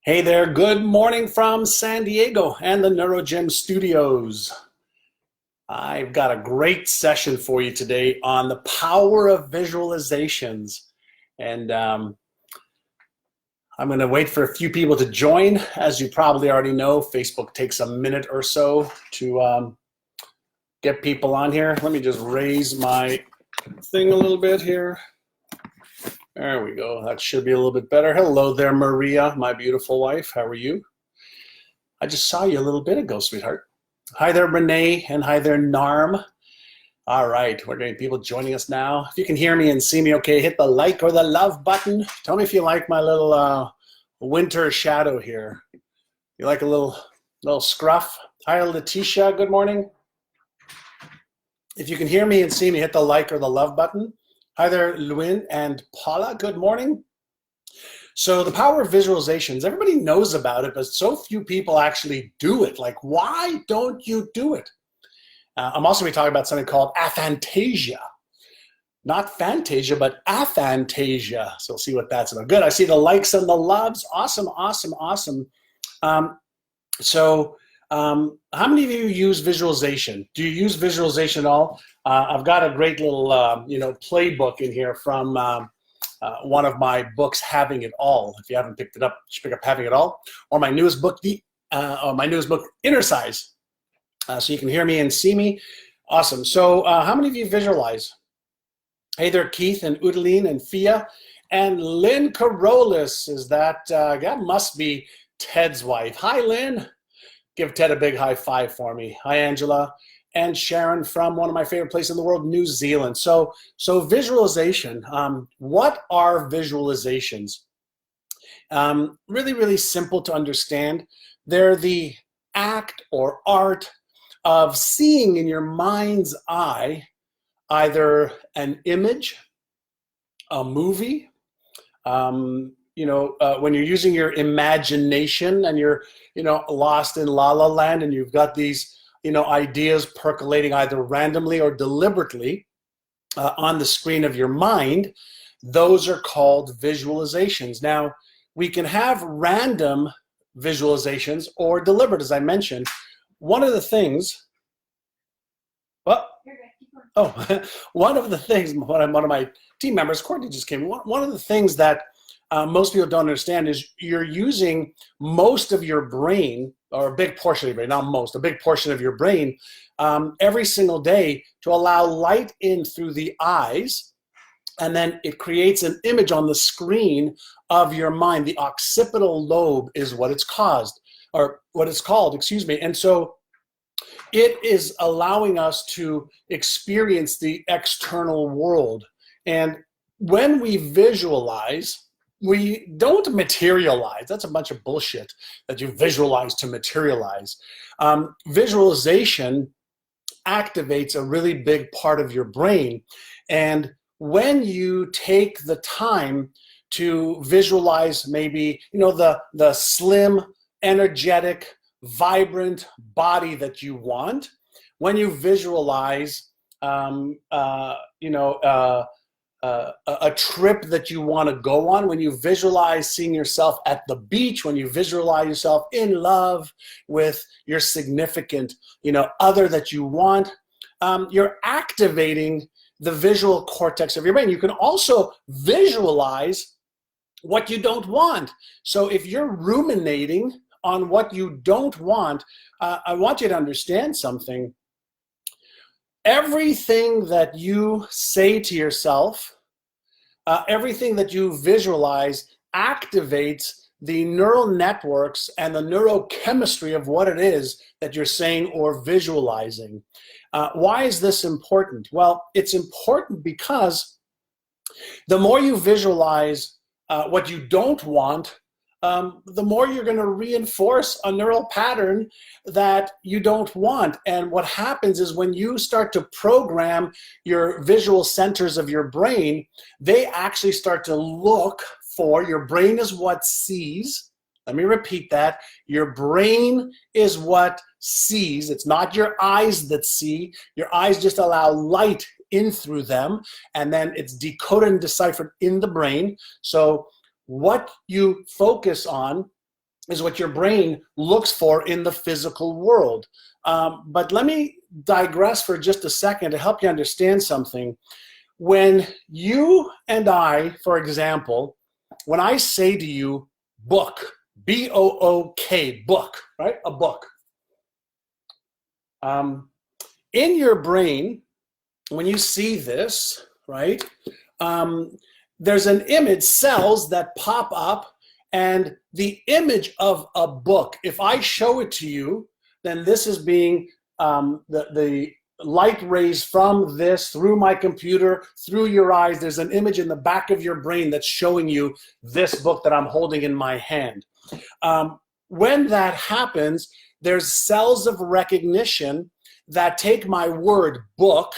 Hey there, good morning from San Diego and the NeuroGym studios. I've got a great session for you today on the power of visualizations. And I'm going to wait for a few people to join. As you probably already know, Facebook takes a minute or so to get people on here. Let me just raise my thing a little bit here. There we go. That should be a little bit better. Hello there, Maria, my beautiful wife. How are you? I just saw you a little bit ago, sweetheart. Hi there, Renee, and hi there, Narm. All right, we're getting people joining us now. If you can hear me and see me okay, hit the like or the love button. Tell me if you like my little winter shadow here. You like a little scruff? Hi, Letitia, good morning. If you can hear me and see me, hit the like or the love button. Hi there, Lewin and Paula, good morning. So the power of visualizations, everybody knows about it, but so few people actually do it. Like, why don't you do it? I'm also going to be talking about something called aphantasia. Not fantasia, but aphantasia. So we'll see what that's about. Good, I see the likes and the loves. Awesome, awesome, awesome. How many of you use visualization? Do you use visualization at all? I've got a great little, playbook in here from one of my books, Having It All. If you haven't picked it up, you should pick up Having It All, or my newest book, Inner Size. So you can hear me and see me. Awesome. So how many of you visualize? Hey there, Keith and Udaline and Fia and Lynn Carolus. Is that must be Ted's wife? Hi, Lynn. Give Ted a big high five for me. Hi, Angela. And Sharon from one of my favorite places in the world, New Zealand. So visualization, what are visualizations? Really, really simple to understand. They're the act or art of seeing in your mind's eye either an image, a movie, when you're using your imagination and you're, lost in La La Land and you've got these, ideas percolating either randomly or deliberately on the screen of your mind, those are called visualizations. Now, we can have random visualizations or deliberate, as I mentioned. One of the things, one of the things, one of my team members, Courtney just came, one of the things that most people don't understand is you're using most of your brain, or a big portion of your brain, not most, a big portion of your brain every single day to allow light in through the eyes, and then it creates an image on the screen of your mind. The occipital lobe is what it's called, and so it is allowing us to experience the external world. And when we visualize, we don't materialize. That's a bunch of bullshit that you visualize to materialize. Visualization activates a really big part of your brain. And when you take the time to visualize maybe, the slim, energetic, vibrant body that you want, when you visualize, a trip that you want to go on, when you visualize seeing yourself at the beach, when you visualize yourself in love with your significant, other that you want, you're activating the visual cortex of your brain. You can also visualize what you don't want. So if you're ruminating on what you don't want, I want you to understand something. Everything that you say to yourself, everything that you visualize activates the neural networks and the neurochemistry of what it is that you're saying or visualizing. Why is this important? Well, it's important because the more you visualize what you don't want, the more you're going to reinforce a neural pattern that you don't want. And what happens is when you start to program your visual centers of your brain, they actually start to look for, your brain is what sees. Let me repeat that. Your brain is what sees. It's not your eyes that see. Your eyes just allow light in through them, and then it's decoded and deciphered in the brain. So what you focus on is what your brain looks for in the physical world. But let me digress for just a second to help you understand something. When you and I, for example, when I say to you, book, B-O-O-K, book, right? A book. In your brain, when you see this, right, there's an image, cells that pop up, and the image of a book, if I show it to you, then this is being the light rays from this through my computer, through your eyes. There's an image in the back of your brain that's showing you this book that I'm holding in my hand. When that happens, there's cells of recognition that take my word book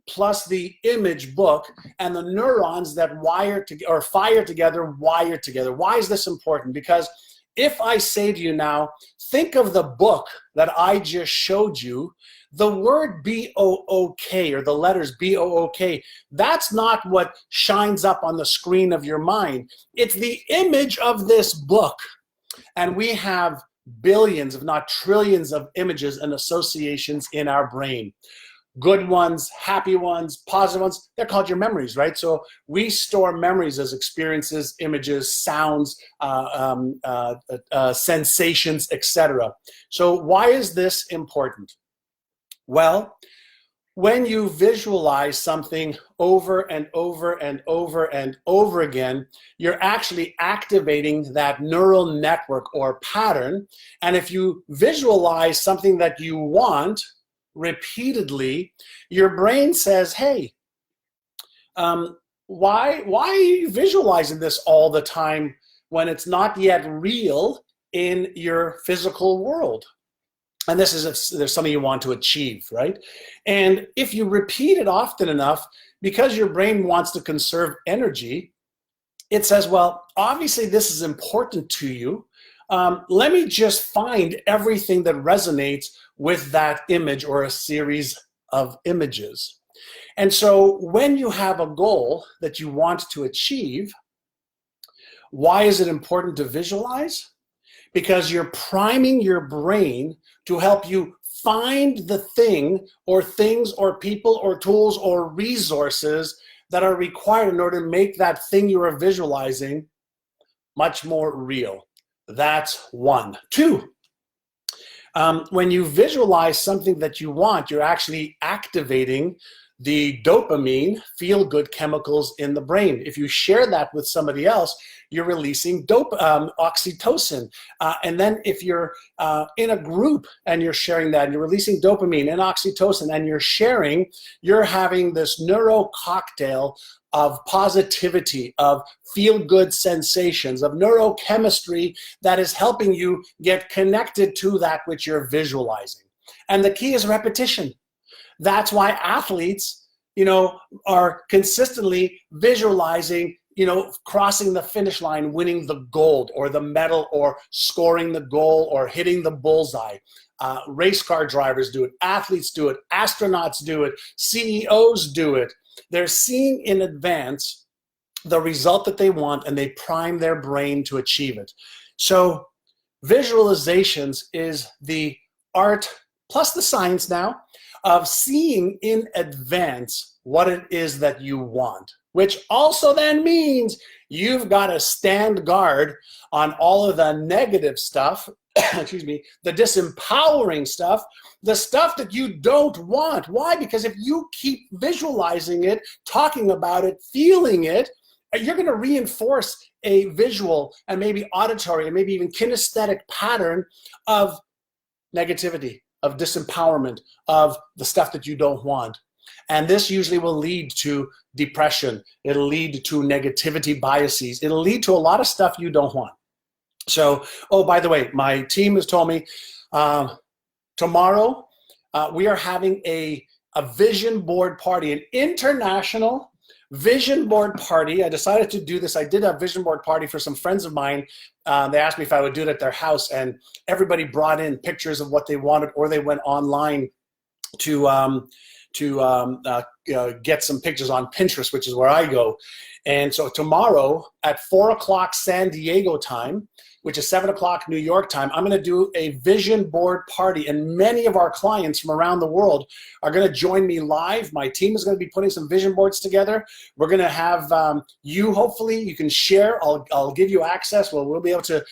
plus the image book, and the neurons that fire together. Why is this important? Because if I say to you now, think of the book that I just showed you, the word B-O-O-K, or the letters B-O-O-K, that's not what shines up on the screen of your mind. It's the image of this book. And we have billions, if not trillions, of images and associations in our brain. Good ones, happy ones, positive ones, they're called your memories, right? So we store memories as experiences, images, sounds, sensations, etc. So why is this important? Well, when you visualize something over and over and over and over again, you're actually activating that neural network or pattern. And if you visualize something that you want repeatedly, your brain says, hey, why are you visualizing this all the time when it's not yet real in your physical world? And this is if there's something you want to achieve, right? And if you repeat it often enough, because your brain wants to conserve energy, it says, well, obviously this is important to you. Let me just find everything that resonates with that image or a series of images. And so when you have a goal that you want to achieve, why is it important to visualize? Because you're priming your brain to help you find the thing or things or people or tools or resources that are required in order to make that thing you are visualizing much more real. That's one. Two, when you visualize something that you want, you're actually activating the dopamine, feel-good chemicals in the brain. If you share that with somebody else, you're releasing oxytocin. And then if you're in a group and you're sharing that, and you're releasing dopamine and oxytocin, and you're sharing, you're having this neuro cocktail of positivity, of feel-good sensations, of neurochemistry that is helping you get connected to that which you're visualizing. And the key is repetition. That's why athletes, are consistently visualizing, crossing the finish line, winning the gold or the medal or scoring the goal or hitting the bullseye. Race car drivers do it, athletes do it, astronauts do it, CEOs do it. They're seeing in advance the result that they want, and they prime their brain to achieve it. So visualizations is the art plus the science now of seeing in advance what it is that you want, which also then means you've got to stand guard on all of the negative stuff, excuse me, the disempowering stuff, the stuff that you don't want. Why? Because if you keep visualizing it, talking about it, feeling it, you're going to reinforce a visual and maybe auditory and maybe even kinesthetic pattern of negativity, of disempowerment, of the stuff that you don't want. And this usually will lead to depression. It'll lead to negativity biases. It'll lead to a lot of stuff you don't want. So, oh, by the way, my team has told me tomorrow we are having a vision board party, an international vision board party. I decided to do this. I did a vision board party for some friends of mine. They asked me if I would do it at their house, and everybody brought in pictures of what they wanted, or they went online to get some pictures on Pinterest, which is where I go. And so tomorrow at 4 o'clock San Diego time, which is 7 o'clock New York time, I'm going to do a vision board party. And many of our clients from around the world are going to join me live. My team is going to be putting some vision boards together. We're going to have hopefully you can share. I'll give you access. We'll be able to,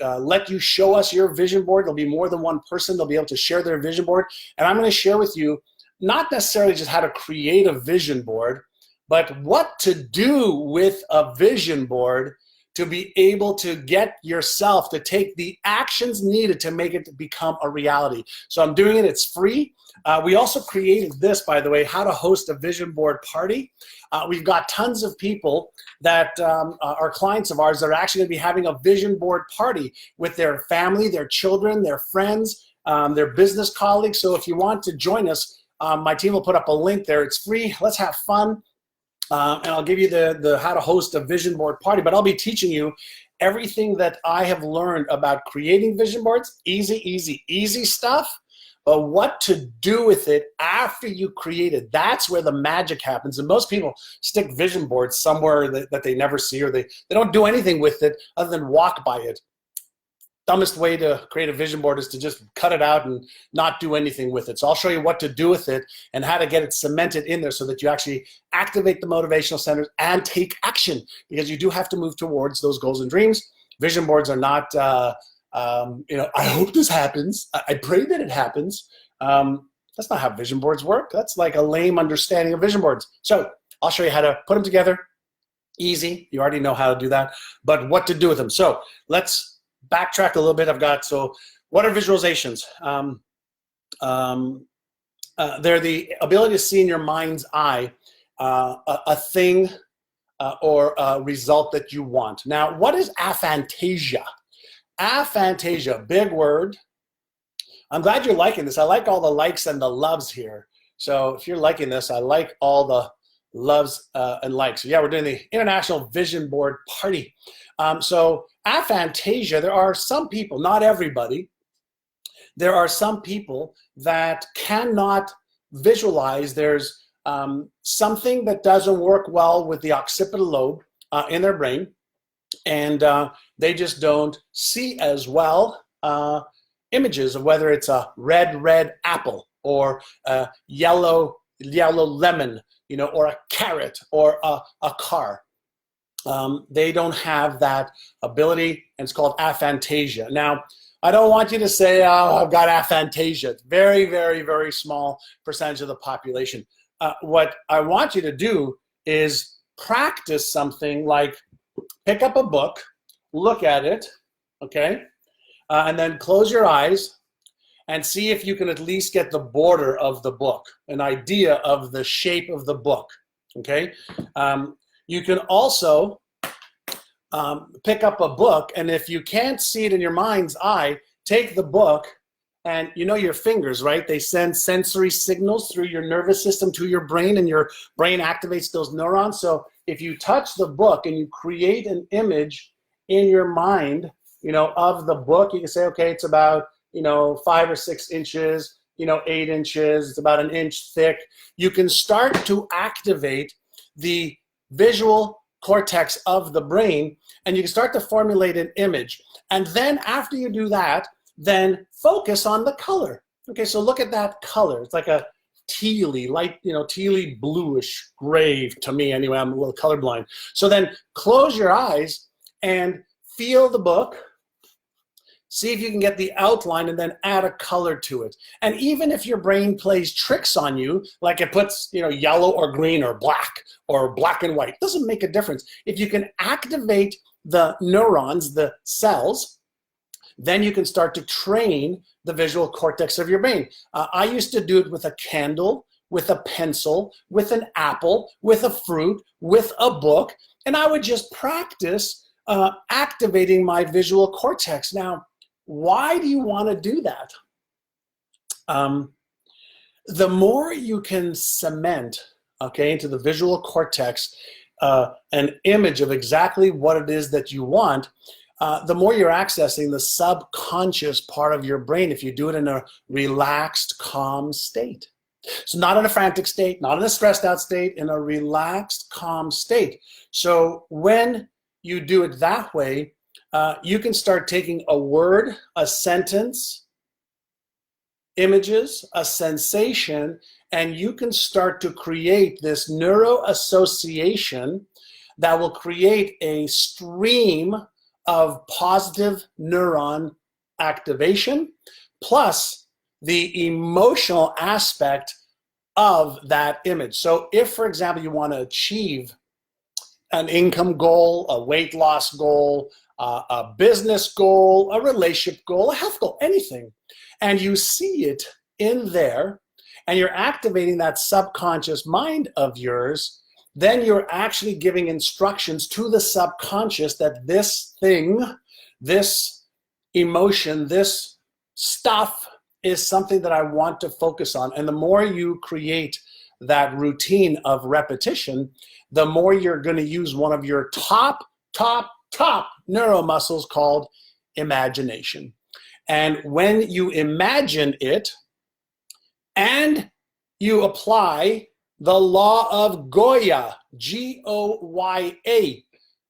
let you show us your vision board. There'll be more than one person. They'll be able to share their vision board. And I'm going to share with you not necessarily just how to create a vision board, but what to do with a vision board to be able to get yourself to take the actions needed to make it become a reality. So I'm doing it, it's free. We also created this, by the way, how to host a vision board party. We've got tons of people that are clients of ours that are actually gonna be having a vision board party with their family, their children, their friends, their business colleagues. So if you want to join us, my team will put up a link there. It's free, let's have fun. And I'll give you the how to host a vision board party, but I'll be teaching you everything that I have learned about creating vision boards, easy stuff, but what to do with it after you create it. That's where the magic happens. And most people stick vision boards somewhere that they never see, or they don't do anything with it other than walk by it. Dumbest way to create a vision board is to just cut it out and not do anything with it. So I'll show you what to do with it and how to get it cemented in there so that you actually activate the motivational centers and take action, because you do have to move towards those goals and dreams. Vision boards are not, I hope this happens. I pray that it happens. That's not how vision boards work. That's like a lame understanding of vision boards. So I'll show you how to put them together. Easy. You already know how to do that, but what to do with them. So let's backtrack a little bit. So what are visualizations? They're the ability to see in your mind's eye a thing or a result that you want. Now, what is aphantasia? Aphantasia, big word. I'm glad you're liking this. I like all the likes and the loves here. So if you're liking this, I like all the loves and likes. So yeah, we're doing the International Vision Board Party. So aphantasia, there are some people, not everybody, there are some people that cannot visualize. There's something that doesn't work well with the occipital lobe in their brain, and they just don't see as well images of whether it's a red apple or a yellow lemon, or a carrot or a car. They don't have that ability, and it's called aphantasia. Now, I don't want you to say, oh, I've got aphantasia. It's very, very, very small percentage of the population. What I want you to do is practice something like pick up a book, look at it, okay, and then close your eyes and see if you can at least get the border of the book, an idea of the shape of the book, okay? You can also pick up a book, and if you can't see it in your mind's eye, take the book, and your fingers, right? They send sensory signals through your nervous system to your brain, and your brain activates those neurons. So if you touch the book and you create an image in your mind, of the book, you can say, okay, it's about 5 or 6 inches, 8 inches, it's about 1 inch thick. You can start to activate the visual cortex of the brain, and you can start to formulate an image. And then after you do that, then focus on the color. Okay, so look at that color. It's like a tealy, light, tealy bluish gray to me anyway. I'm a little colorblind. So then close your eyes and feel the book. See if you can get the outline and then add a color to it. And even if your brain plays tricks on you, like it puts, yellow or green or black and white, doesn't make a difference. If you can activate the neurons, the cells, then you can start to train the visual cortex of your brain. I used to do it with a candle, with a pencil, with an apple, with a fruit, with a book, and I would just practice activating my visual cortex. Now, why do you want to do that? The more you can cement, okay, into the visual cortex an image of exactly what it is that you want, the more you're accessing the subconscious part of your brain if you do it in a relaxed, calm state. So not in a frantic state, not in a stressed out state, in a relaxed, calm state. So when you do it that way, you can start taking a word, a sentence, images, a sensation, and you can start to create this neuroassociation that will create a stream of positive neuron activation, plus the emotional aspect of that image. So if, for example, you want to achieve an income goal, a weight loss goal, a business goal, a relationship goal, a health goal, anything, and you see it in there, and you're activating that subconscious mind of yours, then you're actually giving instructions to the subconscious that this thing, this emotion, this stuff is something that I want to focus on. And the more you create that routine of repetition, the more you're going to use one of your top neuromuscles called imagination. And when you imagine it and you apply the law of Goya, Goya,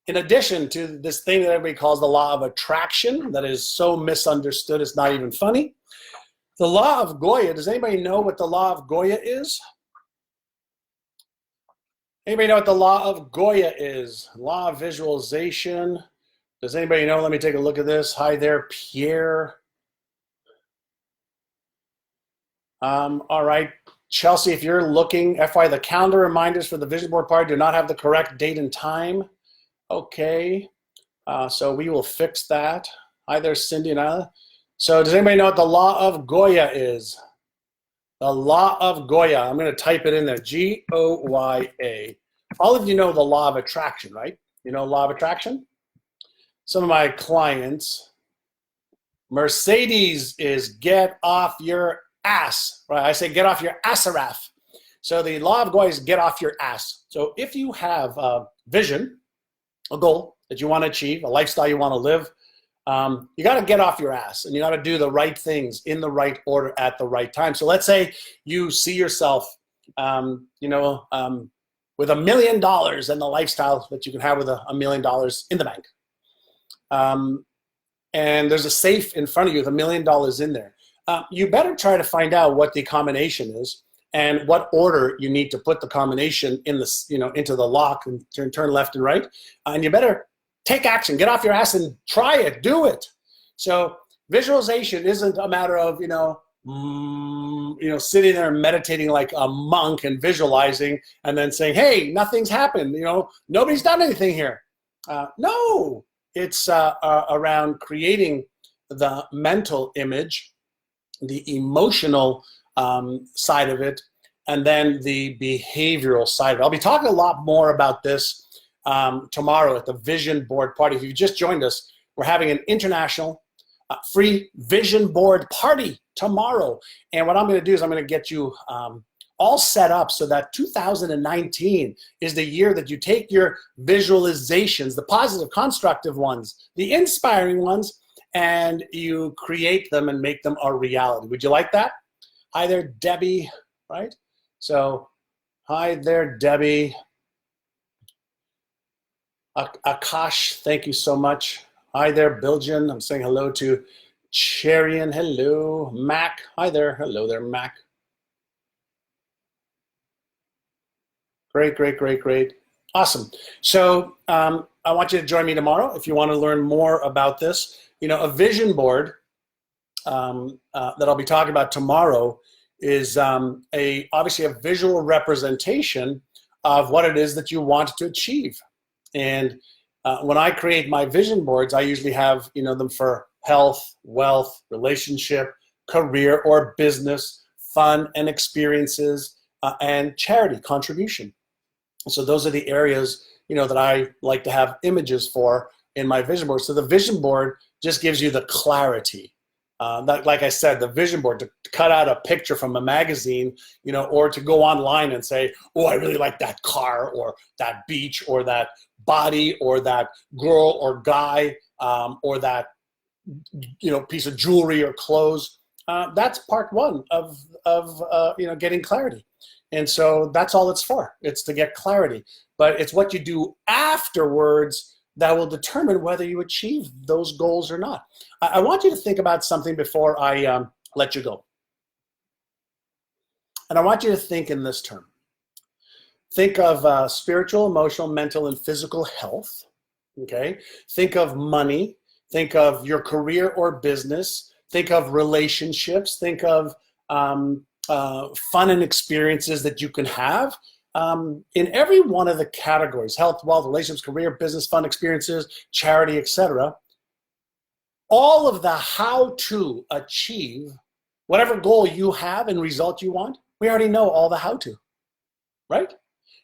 in addition to this thing that everybody calls the law of attraction, that is so misunderstood it's not even funny. The law of Goya, does anybody know what the law of Goya is? Anybody know what the law of Goya is? Law of visualization. Does anybody know? Let me take a look at this. Hi there, Pierre. All right, Chelsea, if you're looking, FY, the calendar reminders for the vision board party do not have the correct date and time. Okay, so we will fix that. Hi there, Cindy and Isla. So does anybody know what the law of Goya is? The law of Goya. I'm going to type it in there, Goya. All of you know the law of attraction, right? You know law of attraction? Some of my clients, Mercedes is get off your ass, right? I say get off your Assaraf. So the law of Goya is get off your ass. So if you have a vision, a goal that you want to achieve, a lifestyle you want to live, you got to get off your ass and you got to do the right things in the right order at the right time. So let's say you see yourself, with $1 million and the lifestyle that you can have with $1 million in the bank. And there's a safe in front of you with $1 million in there. You better try to find out what the combination is and what order you need to put the combination in the, into the lock and turn left and right. And you better take action, get off your ass and try it, do it. So visualization isn't a matter of, sitting there and meditating like a monk and visualizing and then saying, hey, nothing's happened. Nobody's done anything here. No, it's around creating the mental image, the emotional side of it, and then the behavioral side of it. I'll be talking a lot more about this tomorrow at the Vision Board Party. If you just joined us, we're having an international free Vision Board Party tomorrow. And what I'm going to do is I'm going to get you all set up so that 2019 is the year that you take your visualizations, the positive, constructive ones, the inspiring ones, and you create them and make them a reality. Would you like that? Hi there, Debbie, right? So, hi there, Debbie. Akash, thank you so much. Hi there, Biljan. I'm saying hello to Cherian. Hello, Mac. Hi there. Hello there, Mac. Great, great, great, great. Awesome. So I want you to join me tomorrow if you want to learn more about this. A vision board that I'll be talking about tomorrow is obviously a visual representation of what it is that you want to achieve. And when I create my vision boards, I usually have them for health, wealth, relationship, career or business, fun and experiences, and charity contribution. So those are the areas that I like to have images for in my vision board. So the vision board just gives you the clarity. Like I said, the vision board, to cut out a picture from a magazine, or to go online and say, oh, I really like that car or that beach or that body or that girl or guy or that piece of jewelry or clothes. That's part one of getting clarity. And so that's all it's for. It's to get clarity. But it's what you do afterwards that will determine whether you achieve those goals or not. I want you to think about something before I let you go. And I want you to think in this term. Think of spiritual, emotional, mental, and physical health. Okay. Think of money. Think of your career or business. Think of relationships. Think of fun and experiences that you can have. In every one of the categories, health, wealth, relationships, career, business, fun experiences, charity, etc., all of the how to achieve whatever goal you have and result you want, we already know all the how to, right?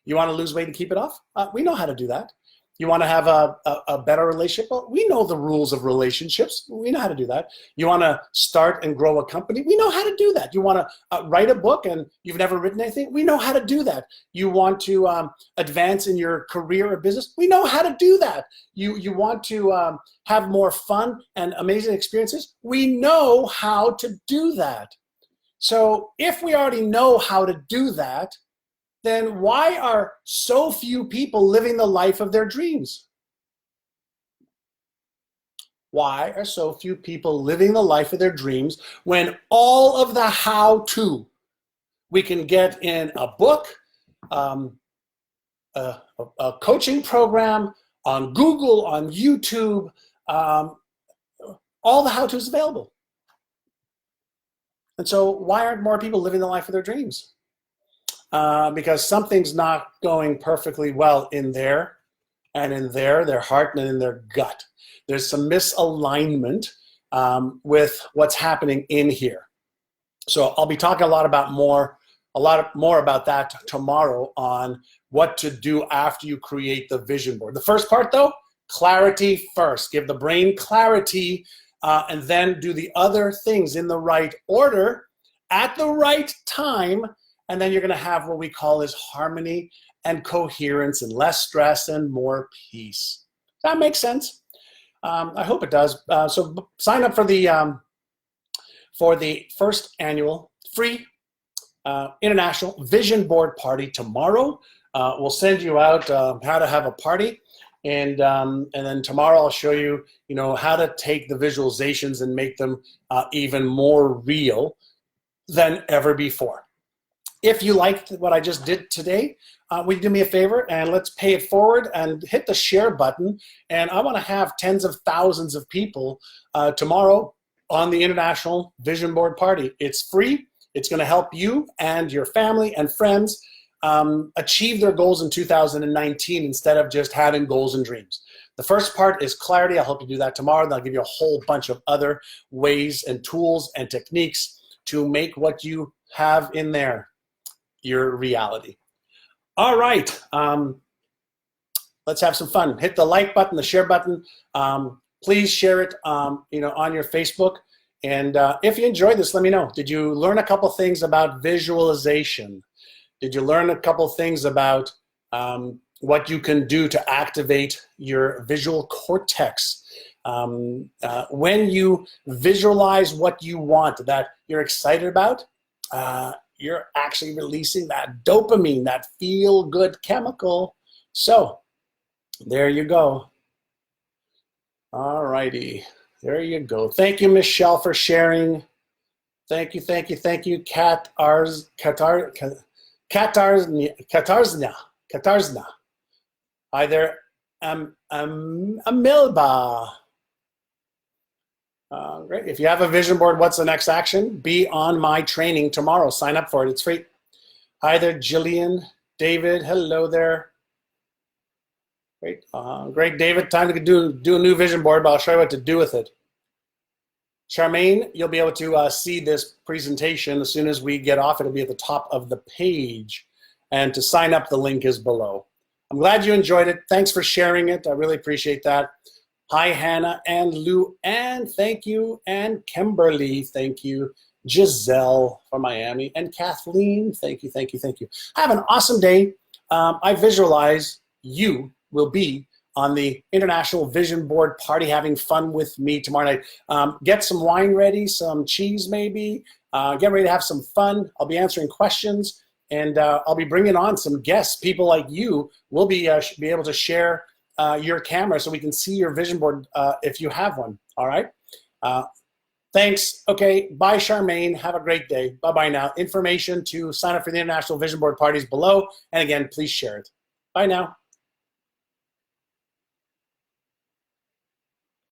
You want to lose weight and keep it off? We know how to do that. You want to have a better relationship? Well, we know the rules of relationships. We know how to do that. You want to start and grow a company? We know how to do that. You want to write a book and you've never written anything? We know how to do that. You want to advance in your career or business? We know how to do that. You want to have more fun and amazing experiences? We know how to do that. So if we already know how to do that, then why are so few people living the life of their dreams? Why are so few people living the life of their dreams when all of the how-to we can get in a book, a coaching program, on Google, on YouTube, all the how-to is available. And so why aren't more people living the life of their dreams? Because something's not going perfectly well in there and in their heart and in their gut. There's some misalignment with what's happening in here. So I'll be talking a lot more about that tomorrow on what to do after you create the vision board. The first part though, clarity first. Give the brain clarity and then do the other things in the right order at the right time. And then you're going to have what we call is harmony and coherence and less stress and more peace. Does that make sense? I hope it does. So sign up for the first annual free International Vision Board Party tomorrow. We'll send you out how to have a party. And then tomorrow I'll show you, how to take the visualizations and make them even more real than ever before. If you liked what I just did today, will you do me a favor and let's pay it forward and hit the share button. And I want to have tens of thousands of people tomorrow on the International Vision Board Party. It's free. It's going to help you and your family and friends achieve their goals in 2019 instead of just having goals and dreams. The first part is clarity. I'll help you do that tomorrow. Then I'll give you a whole bunch of other ways and tools and techniques to make what you have in there your reality. All right, let's have some fun. Hit the like button, the share button. Please share it, on your Facebook. And if you enjoyed this, let me know. Did you learn a couple things about visualization? Did you learn a couple things about what you can do to activate your visual cortex? When you visualize what you want, that you're excited about, you're actually releasing that dopamine, that feel-good chemical. So there you go. All righty, there you go. Thank you, Michelle, for sharing. Thank you. Katarzna. Hi there, Amilba. Great. If you have a vision board, what's the next action? Be on my training tomorrow. Sign up for it. It's free. Hi there, Jillian, David. Hello there. Great. Great, David. Time to do a new vision board, but I'll show you what to do with it. Charmaine, you'll be able to see this presentation as soon as we get off. It'll be at the top of the page. And to sign up, the link is below. I'm glad you enjoyed it. Thanks for sharing it. I really appreciate that. Hi, Hannah and Lou, and thank you, and Kimberly, thank you, Giselle from Miami, and Kathleen, thank you. Have an awesome day. I visualize you will be on the International Vision Board Party having fun with me tomorrow night. Get some wine ready, some cheese maybe, get ready to have some fun. I'll be answering questions, and I'll be bringing on some guests. People like you will be able to share your camera so we can see your vision board if you have one. All right. Thanks. Okay. Bye, Charmaine. Have a great day. Bye-bye now. Information to sign up for the International Vision Board parties below. And again, please share it. Bye now.